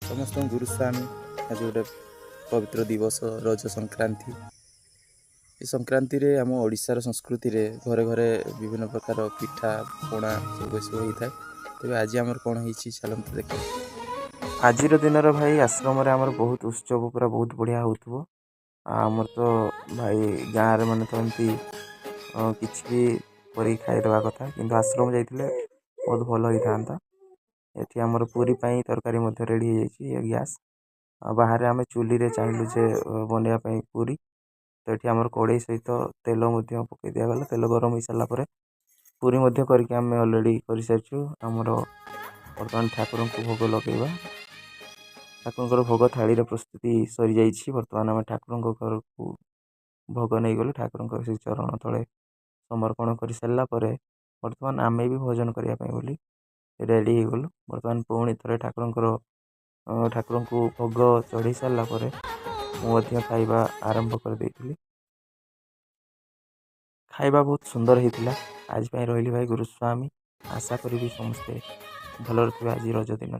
समस्त गुरुस्वामी आज गोटे पवित्र दिवस रज संक्रांति। ये संक्रांति रे आम ओडिशार संस्कृति रे घरे घरे विभिन्न प्रकार पिठा पଣା सब सब होता है। तेज आज आम कौन हो चलते देख आज दिन भाई आश्रम आमर बहुत उत्सव पूरा बहुत बढ़िया हो आमर तो भाई गाँव में तो एमती किसी भी कर खाईदे कथा कि आश्रम जाइए बहुत भल होता था। ये आमर पूरी तरकारी रेडी हो गैस बाहर आम चूली रे चाहलु जे बनवाई पूरी तो ये आमर कड़े सहित तेल पकई दिगला तेल गरम हो सारापर पूरी करके आम अलरेडी कर सारी आमर बर्तमान ठाकुर को भोग लगेगा ठाकुर भोग थाली प्रस्तुति सरी जाइए। बर्तमान आम ठाकुर घर को भोग नहीं गलु ठाकुर से चरण तले समर्पण कर सारापर बर्तमान आम भी भोजन करने रेडी हो गलु। बर्तमान पुणी थे ठाकुर को भोग चढ़ी सारापर मुझे खाइबा आरंभ कर देइथिली। खाइबा बहुत सुंदर होता आज रही भाई गुरुस्वामी आशा करी समस्ते भल रही आज रज दिन।